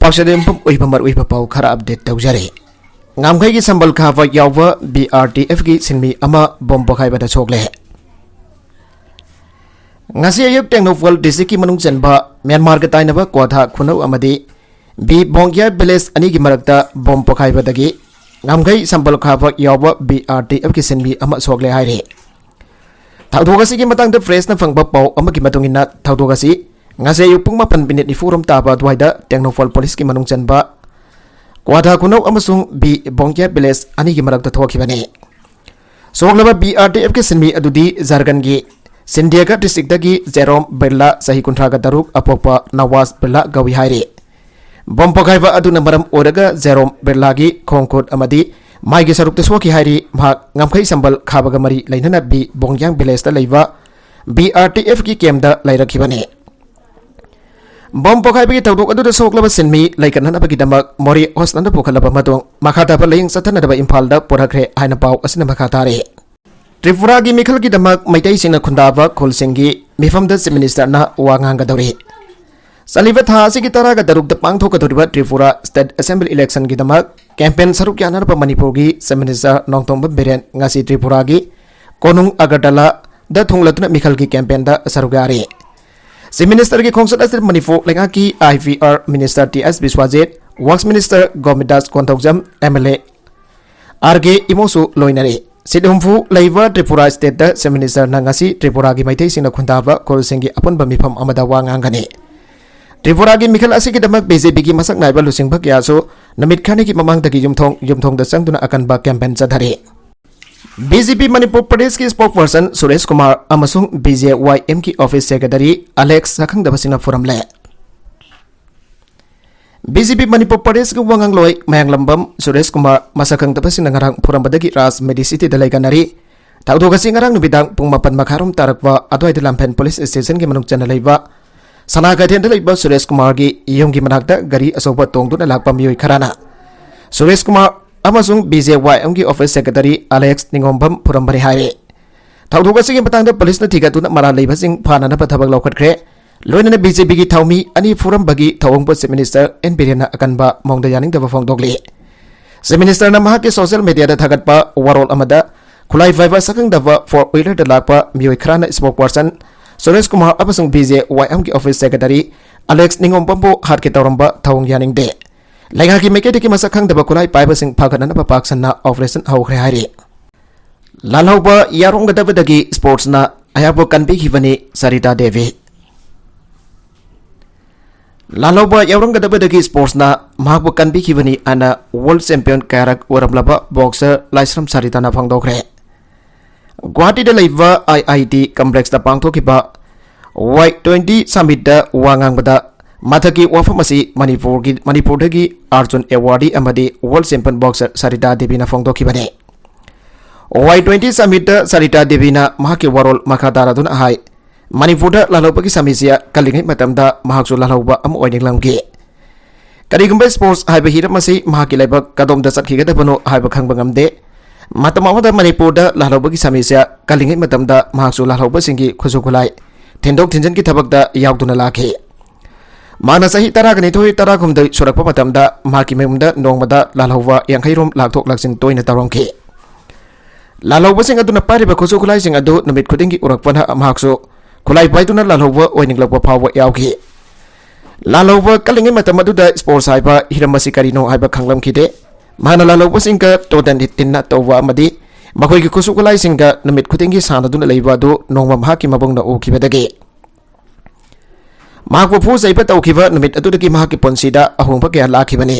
पाक्सदेमपुम उइबमर उइबा पाउ खरा update तौजरे ngamkhai gi sambal khawa yawa BRTF gi sinmi ama bom pokhai bada chokle ngasi ayuk Tengnofal district ki manung chanba Myanmar ga tainaba kwatha khunau amadi bi bongya village ani gi marakta bom pokhai badagi ngamkhai sambal khawa yawa BRTF gi sinmi ama chokle haire thawdogasi gi matang da fresh na phangba pau ama gi matungina thawdogasi ngasi ayuk pung 8 ni forum taba dwaida Tengnofal police ki manung chanba Kwatha Kunau amasung B Bongya Village ani gi marakta thokibani soglaba BRTF ke sinmi adudi Jargan gi Sindiaga district dagi Jerome Birla sahi kuntraga daruk apopa Nawaz Birla gawi haire bom pokhaiba aduna maram oraga Jerome Birla gi khongkot amadi mai gi saruk te soki hairi mhak ngamkhai sambal khabaga mari lainana B Bongyang Village ta leiwa BRTF ki kemda lairakibani bom pokhai bagi tawduk adu soklaba sinmi laikan abagi damak mori hosnanda pokhalaba matong makhata pa laying sathana daba Imphal da porakre haina pau asina makhatare Tripura gi mikhal gi damak maitai singna khundaba kholsingi mifam da minister na wangang ga dori saliva tha sigi tara ga daruk da pangthok ka doriba Tripura state assembly election gi damak campaign saruk yanar pa Manipur gi minister Nongtong Beren ngasi Tripura gi konung Agartala da thunglatuna mikhal gi campaign da sarugari Si Minister ki Khongsat Asir Manipur lenga ki IVR Minister TS Biswajit Works Minister Gomidas Kontokjam MLA RG Imosu Loinare Sidumfu Laiva Tripura State da Si Minister Nangasi Tripura ki Maitei Singna Khundaba Kolsingi Apun Bamifam Amada Wangangani Tripura ki Mikhal Asiki Damak BJP ki Masak Naiba Lusing Bhakyasu Namit Khani ki Mamang Dagi Yumthong da Sangduna Akan Ba Campaign Sadhari BJP Manipur Pradesh ki spokesperson Suresh Kumar amasung BJYM ki office secretary Alex sakhang dabasina forum le BJP Manipur Pradesh ki wangang loi mayang lambam Suresh Kumar masakhang dabasina ngarang forum badagi Ras Medicity dalai kanari tawdogasi ngarang nubidang pung 4 makharum tarakwa adwai Lampen police station ki manung chana leiba sanaga den leiba Suresh Kumar gi yong gi manakta gari asoba tongduna lakpa miyoi kharana Suresh Kumar amasung BJYM ki office secretary Alex Ningombam Purambari haire thawdogasi ki matang da police na thigatuna mara leibasing phana na pathabak lokhatkre loinana BJP ki thawmi ani forum bagi thawong po minister N Birena akanba mongda yaning da phongdogli si minister na mahak ki social media da thagatpa warol amada khulai viber sakang da for wheeler da lakpa miyoi khrana spokesperson Suresh Kumar amasung BJYM ki office secretary Alex Ningombam po hat ki tawramba thawong yaning de Laga ki meketi ki masakhang daba kulai paiba sing phaganana pa paksanna operation haukhre hari lalhauba yarong gadaba dagi sports na ayabo kanbi khibani Sarita Devi lalhauba yarong gadaba dagi sports na mahabo kanbi khibani ana world champion karak waramlaba boxer Laisram Sarita na phangdokre Guwahati da laiba IIT complex da pangthokiba Y20 summit da wangang bada Mathaki wafamasi Manipur dagi Arjun Awardee amadi World Champion Boxer Sarita Devi na phongdokibani Y20 Summit da Sarita Devi na mahaki warol makhatara dun ahai Manipur da lalauba ki samisia kalingai matamda mahaksu lalauba am oininglamgi Karigumba sports haiba hiramasi mahaki laibak kadom da satkhigadabano haiba khangba ngamde matamawada Manipur da lalauba ki samisia kalingai matamda mahaksu lalauba singi khusukulai thendok thinjan ki thabak da yauduna lakhi Mana sahi taragani thoi taragum da surakpa matamda mahaki memda nongmada lalhauwa yankhairom lakthok laksin toina tarongki lalhauwa sing aduna pariba khosu khulai sing adu namit khudingi urakpana mahakso khulai paiduna lalhauwa oininglakwa phawa yauki lalhauwa kalingi matamadu da sports haiba hiramasi karino haiba khanglam khide mana lalhauwa singka todan tinna towa amadi makhoi ki khosu khulai singka namit khudingi sanaduna leiba du nongma mahaki mabongna ukibadagi Mahakwa fu saiba tawkiba namit adudagi mahaki ponsida ahungpa kaya lakibani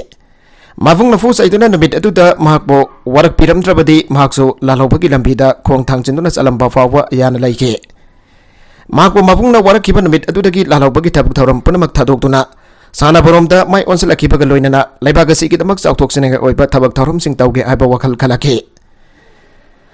Mafung na fu saiduna namit aduda mahakbo warak piramdrabadi mahakso lalhauba ki lambida khong thangchinduna salamba fawa yana laiki Mahakbo mafung na warak kiba namit adudagi lalhauba ki thabuk thawram punamak thadokduna sana boromda mai onsala kibaga loinana laibagasi ki damak chawthoksinga oiba thabak thawram sing tawge aiba wakhal khalaki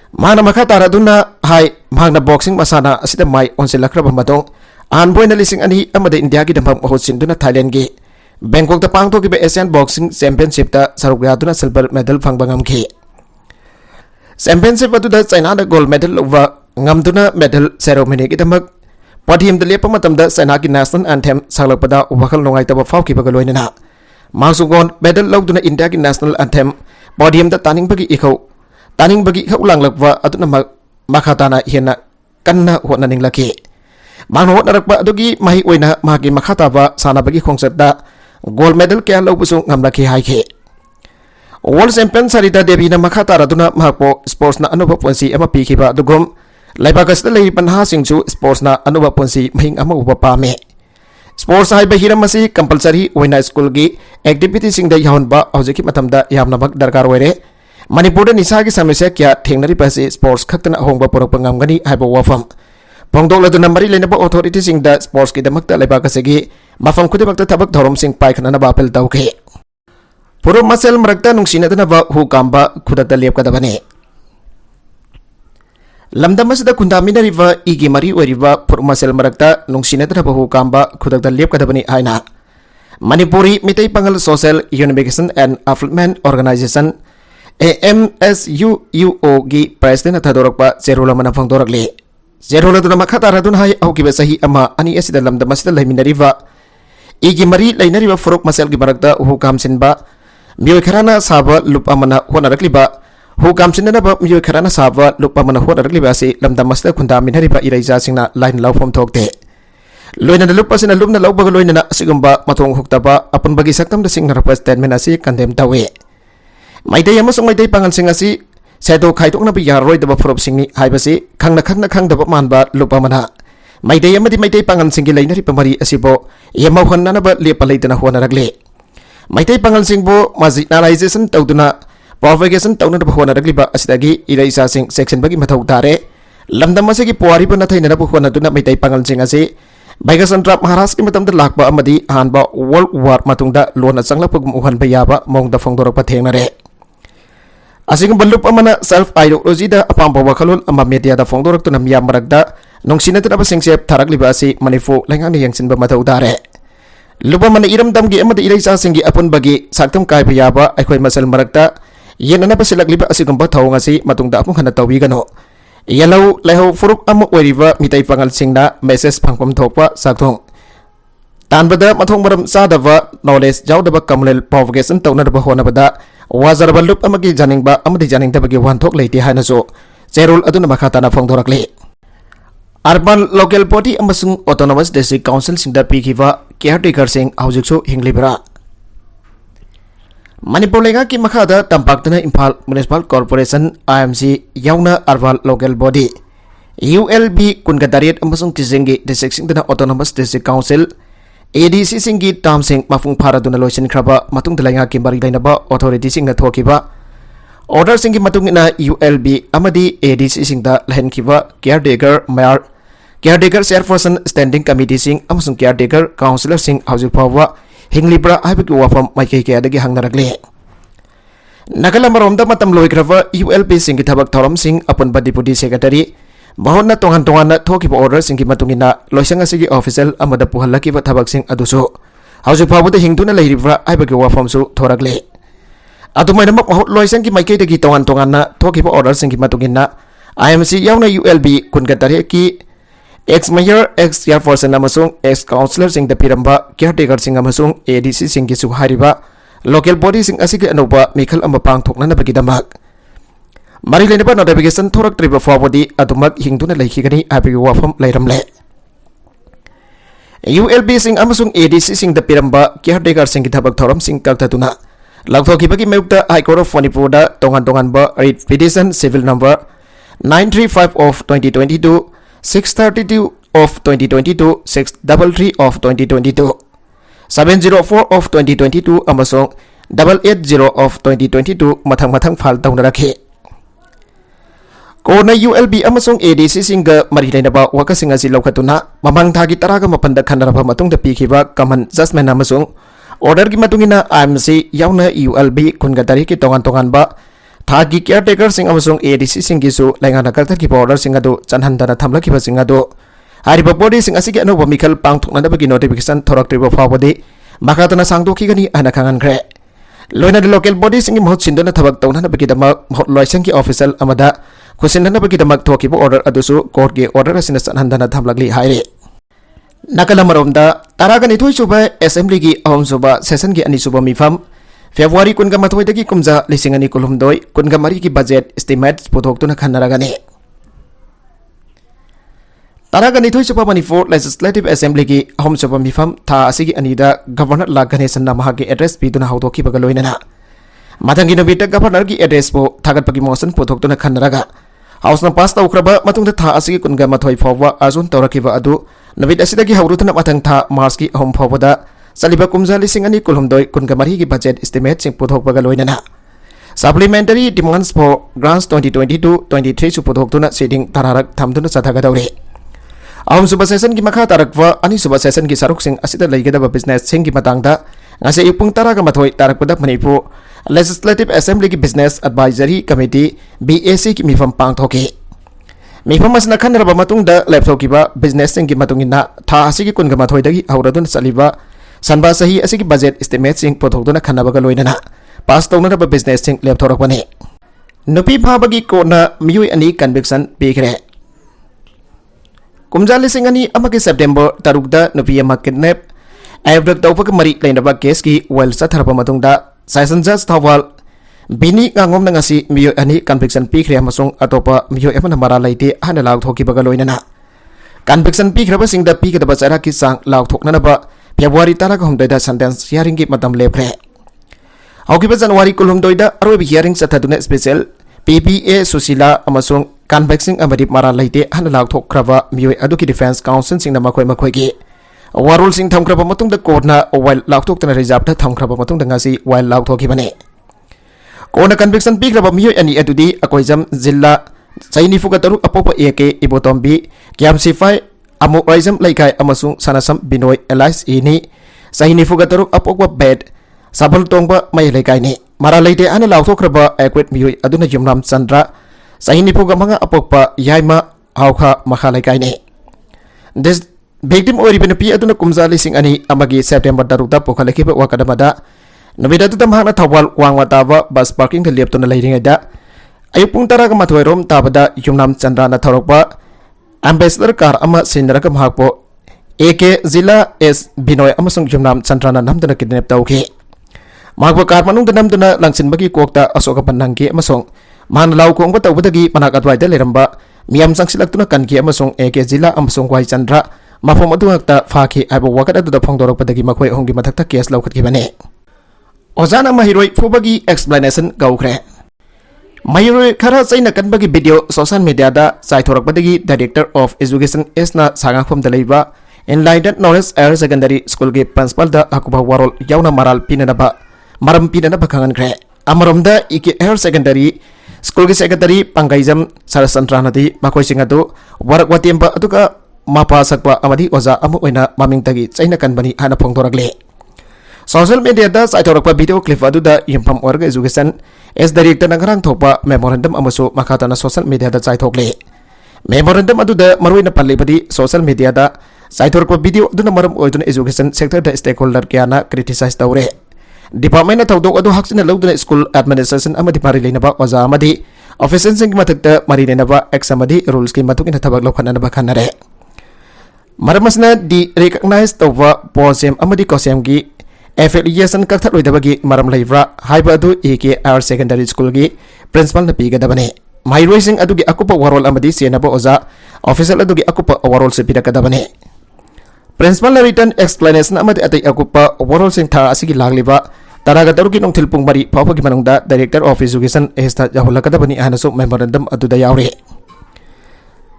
Mana makhatara duna hai mahakna boxing masana asida mai onsilakraba matong Anboy na lising ani amada India ki dampang mahutsin duna Thailand ki Bangkok da pangto ki Asian Boxing Championship ta sarugya duna silver medal phangbangam ki Championship adu da China da gold medal wa ngam duna medal ceremony ki damak Pathim da lepa matam da China ki national anthem saglakpada wakhal nongai taba faw ki baga loinana Masugon medal logduna India ki national anthem podium da taning bagi ikhau langlakwa aduna makhatana hena kanna hotnaning laki mangno hotnarakpa adugi mahi oina magi makhataba sana bagi khongsatda gold medal kya lobusung ngamlaki haike World Champion Sarita Devi na makhatara duna mahpo sports na anuba ponsi ama pikhiba dugum laibagas da lei panha singchu sports na anuba ponsi mahing ama uba pame Sports hai bahiram masi compulsory oina school gi activity sing da yaunba hojiki matamda yamna bak darkar oire Manipur nisa ki samesya kya thengnari pasi sports khaktana hongba porok pangamgani haiba wafam pongdok laduna mari lenaba authority sing da sports ki damakta laibakasegi mafam khudibakta thabak thorom sing paikhana na bapel tawke Puro masel merakta nungsina dana ba hukamba khudakta lepkadabane lamdamasda kundamina riva igi mari oriva puro masel merakta nungsina dana ba hukamba khudakta lepkadabani haina Manipuri Mitai Pangal Social Unification and Upliftment Organization AMSUUO gi president thadorokpa zerula mana phangdorakle zerula duna makhatara dun hai aukiba sahi ama ani asida lamdamasda laiminariva igi mari lainariva furuk masel gi merakta hukam sinba Miyoi kharana saba lupa mana hona rakliba hukam sinna ba miyoi kharana saba lupa mana hona rakliba si lamda masda khunda minhariba iraija singna line lawfom thokte loina na lupa sina lumna lawba loina na sigumba matong huktaba apun bagi saktam da singna rapa statement asi condemn tawe maidai amasung maidai pangan sing asi sedo khaitokna bi yaroi daba forop singni haibasi khangna khangdaba manba lupa mana maidai amadi maidai pangan singi lainari pamari asibo yamau honna na ba lepa leitana hona rakle Maitai pangal singbo marginalization tawduna propagation tawna bahwana ragliba asidagi iraisa sing section bagi mathau tare lamdam asegi puari bana thaina bahwana duna maitai pangal sing ase baigasan trap maharashtra ki matamda lakba amadi hanba world war matungda lona changlapagum uhan bayaba mongda phongdorapa thengnare asing ballup amana self ideology da apamba wakhalol ama media da phongdoraktuna miyam marakda nongsinatna ba singsep tharagliba ase manifu laingani yangsinba mathau tare Lupa mana iram damgi amada iraisa singi apun bagi saktam kai payaba aikhoi masal marakta yenana pasilak liba asigamba thawngasi matungda apun khana tawigano yalau leho furuk am oiriba mitai pangal singna message phangpam thokpa sakthong tanbada mathong maram sadava knowledge jawdaba kamlel propagation tawna ba hona bada wazarba lup amagi janingba amadi janingda bagi wanthok leiti hanaso zerul aduna makhatana phongdorakle Urban Local Body amasung Autonomous District Council singda pikiba caretaker sing haujiksu hinglibra Manipur lenga ki makhada tampaktana Imphal Municipal Corporation IMC yauna Urban Local Body ULB kungatariat amasung tisingi district singda Autonomous District Council ADC singi tam sing mafung pharaduna loisin khraba matung dalenga ki bari lainaba authority singna thokiba Order singi matungina ULB amadi ADC singda lahenkiba caretaker mayor caretaker chairperson standing committee sing amasung caretaker councillor sing haujuk phawa hinglibra haibiki wafam maikei ke adagi hangnaragle nagala maromda matam loikrava ULB singi thabak thorom sing apun deputy secretary bahonna tongan thokiba order singi matungina loisang asigi official amada puhallakiba thabak sing adusu haujuk phawa da hingduna leiribra haibiki wafam su thoragle Adumainamak mahut loisang ki maikei dagi tongan na thokiba order sing ki matungina IMC yauna ULB kungatari ki ex mayor ex chairperson amasung ex councillor sing da piramba caretaker sing amasung ADC sing ki su hariba local body sing asigi anoba mikhal amba pangthokna na bagi damak mari leneba notification thorak triba forward adumak hingduna laikhigani abi wafam lairamle ULB sing amasung ADC sing da piramba caretaker sing ki thabak thoram sing kaktatuna Lagthokibagi mayukta High Court of Manipur da tongan ba writ petition civil number 935 of 2022 632 of 2022 633 of 2022 704 of 2022 amasong 880 of 2022 mathang file taunaraki Kona ULB amasong ADC singa marilainaba wakasing asi laukatuna mamang thagi taraga mapanda khanaraba matungda pikhiba common judgment amasong Order ki matungina IMC yauna ULB kungatari ki tongan ba thagi caretaker sing amasung ADC sing gisu laingana karta ki order sing adu chanhandana thamla ki sing adu hariba body sing asigi anu bamikal pangthokna da bagi notification thorak tribo phawadi makatana sangdokhi gani ana kangan gre loina de local body sing mohot sindona thabak tawna na bagi dama mohot loisang ki official amada khusinna bagi dama thokibo order adusu court ge order asina chanhandana thamlagli haire Nakalamaromda Taraga Nitui Suba Assembly Gi Ahom Suba Session Gi Ani Suba Mifam February Kunga Matoi Dagi Kumza Lisingani Kulumdoi Kunga Mariki Budget Estimate Putok Tuna Kanaragani Taraga Nitui Suba Manipur Legislative Assembly Gi Ahom Suba Mifam Tha Asigi Anida Governor Laganesan Namahagi Address Biduna Haudoki Bagaloinana Matangi Nabita Governor Gi Address Po Tagat Pagi Motion Putok Tuna Kanaraga House na pass Ukraba Matung the Tha Asigi Kunga Matoi Forwa Azun Torakiva Adu Nabit Asidagi Haurutana Matang Tha Marski Ahom Forwada Saliba Kumza Lisingani Kulumdoi Kunga Mariki Budget Estimate Sing Putok Bagaloinana Supplementary Demands for Grants 2022-23 Suputok Tuna Siding Tararak Tamduna Satagadauri Ahom Suba Session Gi Makha Tarakwa Ani Suba Session Gi Saruk Sing Asida Laigada Business Sing Gi Matangda Ngase Ipung Taraga Matoi Tarakpada Manipur Legislative Assembly Gi Business Advisory Committee BAC Ki Mifam Pangthoki Mifam Asna Khanraba Matungda Lepthokiba Business Sing Gi Matungina Tha Asigi Kunga Mathoi Dagi Hauradun Saliba Sanba Sahi Asigi Budget Estimate Sing Pothokduna Khanabaga Loinana Pass Tonaba Business Sing Lepthorakwane Nupi Phabagi Kona Miyui Ani Conviction Pikre Kumja Lisingani Amaki September Tarukda Nupi Ama Kidnap Abduct Tawpaka Mari Lainaba Case Ki Well Satharapa Matungda Session Judge Thawal Bini Ngangom Nangasi Miyui Ani Conviction Pikre Amasung Atopa Miyui Amana Mara Laite Hana Lauk Thoki Bagaloinana Conviction Pikraba Singda Pikadaba Saraki Sang Lauk Thoknanaba February Taraka Humdoida Sentence Hearing Gi Matam Lepre Aukiba January Kulumdoida Arobi Hearing Sataduna Special PPA Susila Amasung Convicting Amadi Mara Laite Hana Lauk Thokraba Miyui Aduki Defense Council Sing Namakoi Makoigi Warul Sing Thamkraba Matung the Korna while Lauk Thokna Rizapta Thamkraba Matung the Ngasi while Lauk Thokibane Kona Conviction Pikraba Miyui Ani Adudi Akoizam Zilla Saini Fugataru Apopa Eke Ibotombi Kiam Sifai Amok Raizam Laikai Amasung Sanasam Binoy Elias Ini Saini Fugataru Apopa Bed Sabal Tongba May Laikai Ni Mara Laite Ana Lauk Thokraba Equit Miyui Aduna Jumram Sandra Saini Fugamanga Apopa Yaima Hauka Mahalaikai Ni This Victim Oribin Pi Aduna Kumza Lising Ani Amagi September Daruta Pokalekiba Wakadamada Nabida Tamhana Tawal Wangwatava Bus Parking the Leptona Lading Eda Ayupung Taraga Matuerom Tabada Yumnam Chandrana Taropa Ambassador Car Ama Sindarakam Hakpo AK Zilla S Binoy Amasung Yumnam Chandrana Namdana Kidnap Tauki Magwa Karmanung the Namdana Langsin Bagi Kokta Asoka Panangi Amasung Man Lau Kongba Tawudagi Panakatwai Leramba Miam Sangsilaktuna Kanki Amasung AK Zilla Amasung Wai Chandra Mafum Aduakta Faki Abo Wakata to the Pongdoro Padagi Makwe Hongi Mataka Kias Laukibane Ozana Mahiroi Fubagi Explanation Gaukre Mahiroi Kara Saina Kanbagi video social media da Saitorok Badagi Director of Education Esna Sagang from the Leva Enlightened Knowledge Air Secondary School Ge Principal da Akuba Warol Yauna Maral Pinanaba Maram Pinanaba Kangan Kre Amaromda Iki Air Secondary School Ge Secretary Pangaizam Sarasantranadi Makoi Singatu Warak Watimba Atuka Mapa Sakwa Amadi Oza Amuina Maming Tagi China Kanbani Hana Pongtoragle Social media da Saitorokpa video clip Aduda Yimpam Orga Education as Director Nagarang Topa Memorandum Amasu Makatana Social Media da Saitokle Memorandum Aduda Maruina Palibadi Social Media da Saitorokpa video Duna Maram Oidun Education Sector da Stakeholder Kiana Criticize Taure Department Taudo Adu Haksina Loduna School Administration Amadi Parilinaba Oza Amadi Officers Sing Matakta Marinaba Examadi Rules Ki Matukin Tabak Lokanaba Kanare Maramasna di recognized over Posem Amadi Kosemgi Affiliation Kaktat Ludabagi Maram Laivra Haibadu AK Our Secondary School Gi Principal Napiga Dabane My Racing Adugi Akupa Warol Amadi Sienaba Oza Officer Adugi Akupa Warol Sepida Kadabane Principal Written Explanation Amadi Ati Akupa Warol Sing Tha Asigi Lagliba Taraga Taruki Nong Tilpung Mari Papagi Manungda Director of Education Esta Jahula Kadabani Anaso Memorandum Aduda Yauri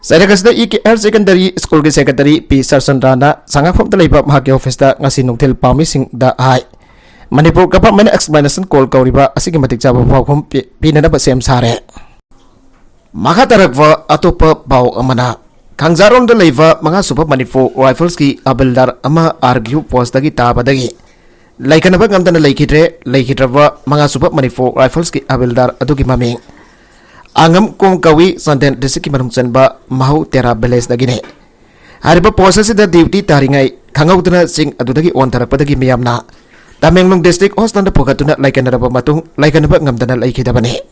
Saragasda Iki Air Secondary School Ge Secretary P. Sarsandrana Sangak from the Labor Mahaki Office da Ngasinung Til Pamising da Hai Manipur Government Explanation Call Kauriba Asigi Matik Jaba Pawkum Pinanaba Sem Sare Makatarakwa Atopa Baw Amana Kangzaron the Leva Manga Super Manipur Rifles Ki Abildar Ama Argue Post Dagi Tabadagi Laikanaba Gamdana Laikitrava Manga Super Manipur Rifles Ki Abildar Aduki Maming Angam Kong Kawi Santen District Manung Senba Mahu Tera Beles Dagine Hariba Process the Duty Taringai Kangautuna Sing Adudagi on Tarapadagi Miamna Tamenglong District Hostan the Pokatuna like another Matung like another Gamdana Laikidabane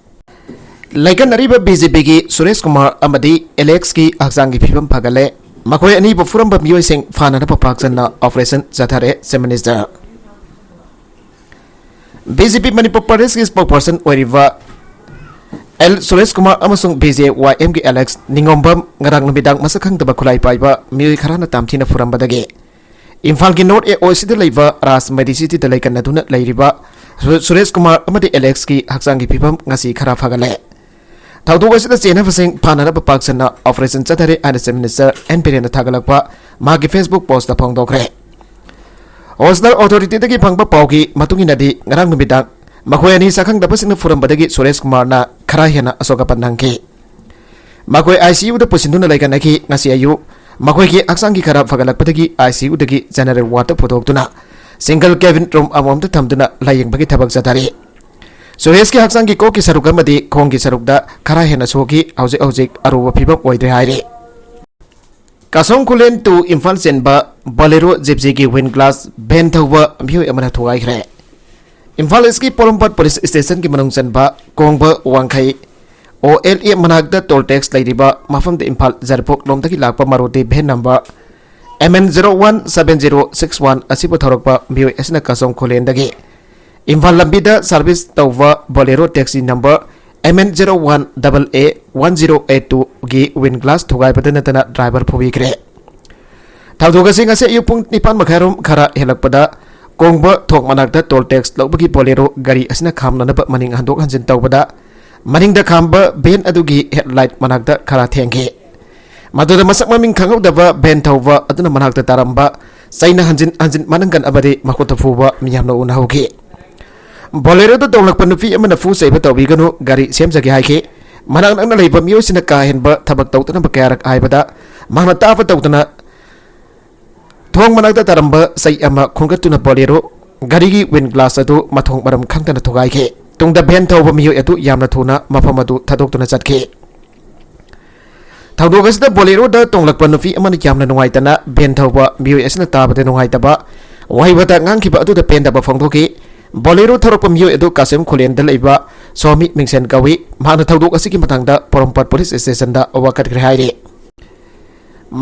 Like an Ariba Busy Bigi Suresh Kumar Amadi Alexki Aksangi Pipam Pagale मखोई अनी फुरम मियोइसिंग फाना पाकचना operation चथारे chief minister BJP Manipur प्रदेश की spokesperson L Suresh Kumar अमसुंग BJYM की Alex Ningombam ngarang numidang masa khangdaba khulai paiba mioi kharana tamthina furambadage Imphal की नॉर्थ एओसी लेब राज मेडिसिटी लेकन लेरिबा सुरेश कुमार अमदी एलेक्स की हक्सांगी फिभम ngasi खरा फगले थौदोगसिदा चेनफसिंग फाननब पाकसना ऑपरेशन चथरे and chief minister N Biren थागलकपा मागी फेसबुक पोस्ट फोंदोखरे ओसनल अथॉरिटी दगी फंगबा पाउगी मतुंगिनदी ngarang numidang मखोय अनि सखंगदबसिंग फुरंबदगी सुरेश कुमार ना खरा हेना अशोकपन नंगे मखोय ICU द पुसिंदुना लेकनकी ngasi ayu मखोय की हक्सांग की खरा फगलकपदगी ICU दगी जनरल वार्ड फोटोक्तुना सिंगल केबिन रूम अमोम थमदुना लायंगबगी थबक जतारे सुरेश की हक्सांग की को की सरुक अमदी खोंग की सरुकदा खरा हेना सोगी हौजिक हौजिक अरुब फिबम ओइद्रे हाइरे कासोंग खुलेन टू इम्फाल चेनबा बोलेरो जिप्सी की विंड ग्लास भेन थौबा मियो अमना थुगाइखरे इम्फाल इसकी पोलमपत पुलिस स्टेशन की मनुंग चनबा कोंग वांगखई OLA मनागदा टोल टैक्स लेरिबा मफम द इम्फाल जरपोक लोमदगी लाकपा मारुति भेन नंबर MN017061 असिबो थरकपा मियो एसना कासोंग खुलेंदगी इम्फाल लंबीदा सर्विस तौवा बोलेरो टैक्सी नंबर MN01AA1082 की विंड ग्लास थुगाइबदनतना ड्राइवर फुबिखरे थाउदोगसिंग असे युपुंग निपान मखैरोम खरा हेलकपदा कोंग थोक मनाक्ता टोल टैक्स लौबगी बोलेरो गाड़ी असना खामनब मनिंग हंदोक हंजिन तौबदा मनिंगदा खामब बेन अदुगी हेडलाइट मनाक्ता खरा थेंगे मदुदा मसक ममिंग खंगौदबा बेन थौबा अदुना मनाक्ता तारंबा सैना हंजिन हंजिन मनंगन अबदे मखोत फुबा मियामनो उनाहोगे बोलेरो द तोलकप नुपी अमना फु सैब तौबिगनु गाड़ी सेमजगे हाइके मनांग नंगना लेब मियोसिना काहेनबा थबक तौतना बकायरक आइबदा मांगना ताफ तौतना थोंग मनाक्ता तारंब सै अमा खुंगतुना बोलेरो गाड़ी की विंड ग्लास अदु मथोंग मरम खंगतना थुगाइके तुंगदा भेन थौबा मियो अदु यामना थुना मफम अदु थदोक्तुना चटके थौदोगसिदा बोलेरो द तोंगलकप नुपी अमना यामना नुंगाइतना भेन थौबा मियो एसना ताबदे नुंगाइतबा वाहिबदा ngankiba अदुदा पेंदबा फोंदोके बोलेरो थरप मियो अदु कासेम खुलेंदा लेबा स्वामी मिंगसेन कवि माना थौदोक असिकी मतंगदा पोरमपत पुलिस स्टेशन दा वकटग्रे हाइरे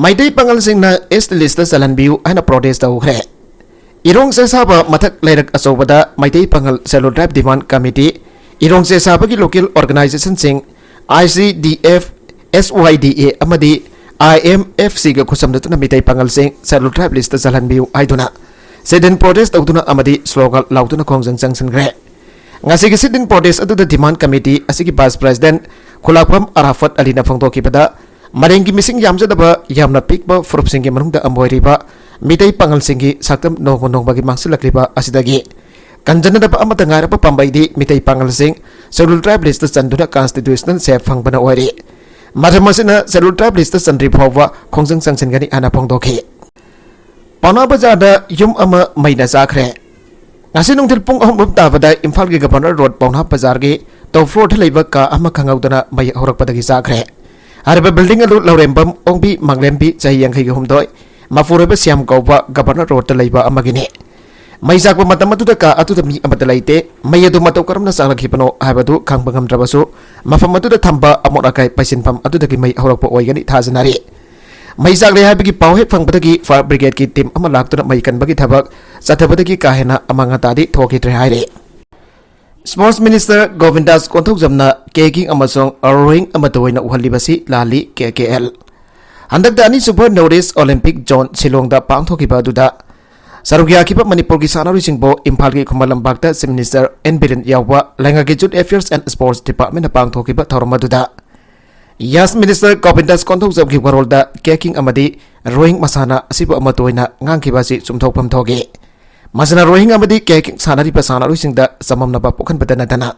माइदै पंगल सिंगना ईस्ट लिस्ट चलनबियु आना प्रोटेस्ट तौखरे इरोंग से साबा मथक लेरक अचौबदा माइदै पंगल सेलो ड्राइव डिमांड कमिटी इरोंग से साबगी लोकल ऑर्गेनाइजेशन सिंग ICDF SYDA अमदी IMFC ग खुसमदतुना मिदै पंगल सिंग सेलो ड्राइव लिस्ट चलनबियु आइदुना सेदन प्रोटेस्ट तौदुना अमदी स्लोगन लाउदुना खोंजंग चंगसनग्रे ngasi gi sitin protest adu demand committee asigi vice president khulapam arafat alina phongdokipada marengi mising yamjadaba yamna pikba furup singi manungda amoiriba midai pangal singi sakam nongo nongbagi mangsilakriba asidagi kanjanadaba amata ngarapa pambaidi midai pangal sing scheduled tribe list chanduna constitutional safe fangbana oiri maramasina scheduled tribe list chandri phawwa khongjang changsingani ana phongdoki Pana Bazada yum ama maina zakre ngasi nungtil pung ahum tabada Imphal gi Governor Road Pauna Bazar gi to floor thlaiba ka ama khangaudana mai horak padagi zakre harba building alu laurembam ongbi manglembi chahi yang gi humdoi mafureba siam gauba Governor Road thlaiba amagine mai zakba matam atu ka atu mi amata laite mai adu matau karamna sangla khipano habadu khangbangam drabasu mafam atu da thamba amora kai paisinpam atu da gi mai horak po oigani thajanari mai zakle habigi pawhe phangpadagi fire brigade ki team ama laktuna mai kanbagi thabak chathabadagi kahena amanga tadi thoki tre haire Sports Minister Govindas Konthok Jamna keking amasong rowing amatoina uhalibasi lali KKL handak dani super notice Olympic zone Shillong da pangthoki baduda sarugya khipa Manipur ki sanari singbo Imphal ki Khumalambakta Chief Minister N Biren Yawwa Langagi Youth Affairs and Sports Department pangthoki ba thormaduda Yes Minister Govindas Konthok Jamki warolda keking amadi rowing masana asibu amatoina ngangkibasi chumthokpam thoge masana rowing amadi keking sanari pasana ruisingda samamnaba pokhan badana dana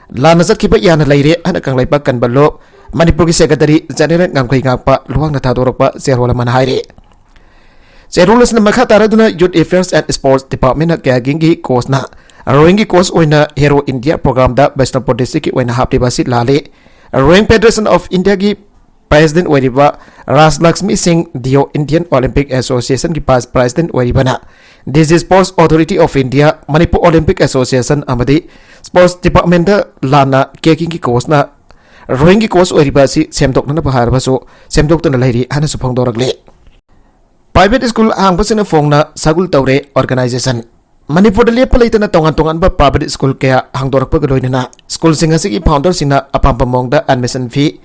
lana zatkiba yana leire ana kanglaipa kanballo Manipur ki Secretary General ngamkhoi ngakpa luwangna thadorokpa Zerhola man haire Zerhola na makha taraduna Youth Affairs and Sports Department keking gi course na rowing gi course oina Hero India program da Vaishnavpur district ki oina haptibasi lale Rowing Federation of India की President वरीबा राज लक्ष्मी सिंह दियो Indian Olympic Association की Past President वरीबना This is Sports Authority of India Manipur Olympic Association अमदी Sports Department लाना caking की course ना rowing की course वरीबा सी सेमदोक ना बहार बसो सेमदोक तो न लहरी हन सुफंग दोरगले Private school hangpasina phongna sagul tawre organization Manipur lepa leitana tongan ba private school kaya hangdorakpa gadoinana school singa sigi founder sina apampa mongda admission fee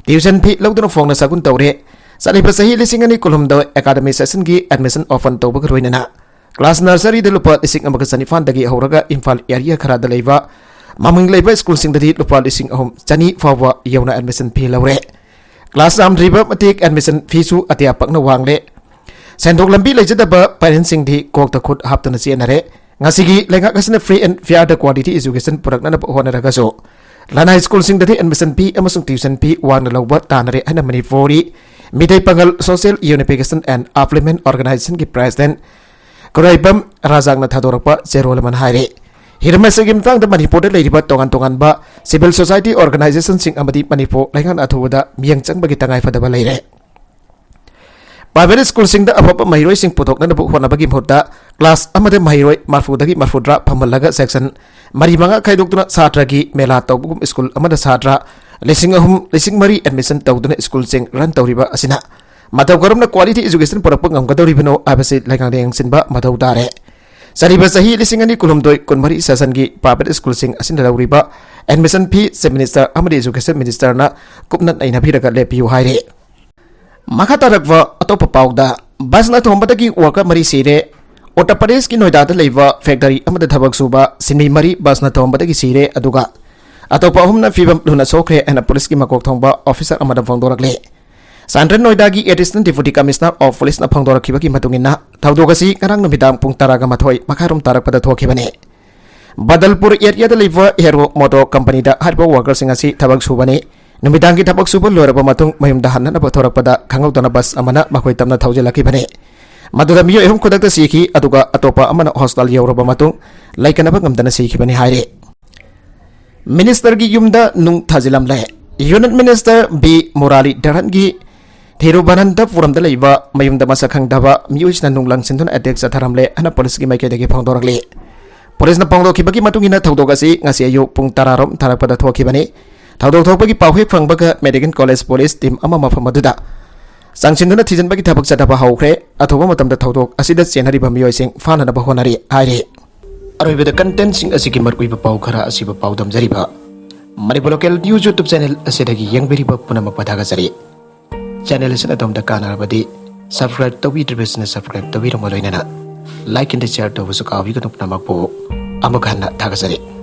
tuition fee lawduna phongna sagun tawre salipa sahi lisingani kulumda academy session gi admission often tawba gadoinana class nursery de lupa lising amaga sanifan dagi horaga Imphal area khara da leiba maming leiba school sing dadi lupa lising ahum chani fawa yawna admission fee lawre class ram riba matik admission fee su atia pakna wangle Sendok lambi lejadaba parents sing di kok takut haptana sianare ngasigi lenga kasina free and fair the quality education product na honaraga so lana school sing dati admission fee amasung tuition fee wana lawba tanare ana manipuri midai pangal social unification and upliftment organization ki president Koraibam Razak na thadorapa zero laman haire Hirma segim tang da Manipur da leiriba tongan ba civil society organization sing amadi Manipur lengan athuda miyang chang bagi tangai fadaba leire Private school sing da apapa mahiroi sing putok na nabu hona bagi mhota class amade mahiroi marfudagi marfudra phamalaga section mari manga khaidok tuna satra gi mela tawbugum school amada satra lising mari admission tawduna school sing run tawriba asina mataw karamna quality education porapang ngamgadoribino abase lagang deng sinba mataw dare sariba sahi lising ani kulumdoi kunmari sasan gi private school sing asin dawriba admission fee minister amade education minister na kupnat aina phiraga lepiu haire Makatarakwa atop pauda basna thombadagi worker mari sire Uttar Pradesh ki Noida da leiba factory amada thabak suba sinmi mari basna thombadagi sire aduga atopa humna fibam luna sokre ana police ki makok thongba officer amada phongdorakle Central Noida gi assistant deputy commissioner of police na phongdorakhiba ki matungina thawdogasi karang numidang pung taraga mathoi makharum tarakpada thokibane Badalpur area da leiba hero motor company da harbo worker singasi thabak subane Numidangi tabak subul loraba matung mayum dahanan na bathora pada kangau tana bas amana makhoi tamna thauje laki bane maduda miyo ehum kodakta sikhi aduga atopa amana hostel yauraba matung laikana ba ngamdana sikhi bane haire Minister gi yumda nung thajilam le Unit Minister B Murali Dharan gi Thiruvananthapuram da leiba mayum da masakhang daba miyusna nung langsindun attack sa tharamle ana police gi maike degi phangdorakle police na phangdokhi bagi matungina thaudogasi ngasi ayu pung tararom tharakpada thoki bane Thaudok thokpagi pauhek phangbaga medical college police team ama mafam aduda sangchinuna thijanbagi thabak chadaba haukhre athoba matamda thaudok asida chenari bamiyoi sing fana na bahonari haire aroibeda content sing asiki markuiba pau khara asiba pau damjariba Manipur local news YouTube channel asidagi yangberiba punama padaga jari channel sina domda kanarabadi subscribe tobi business subscribe tobi romoloinana like and share to busuka wi kanuk namakpo amaghanna thagajari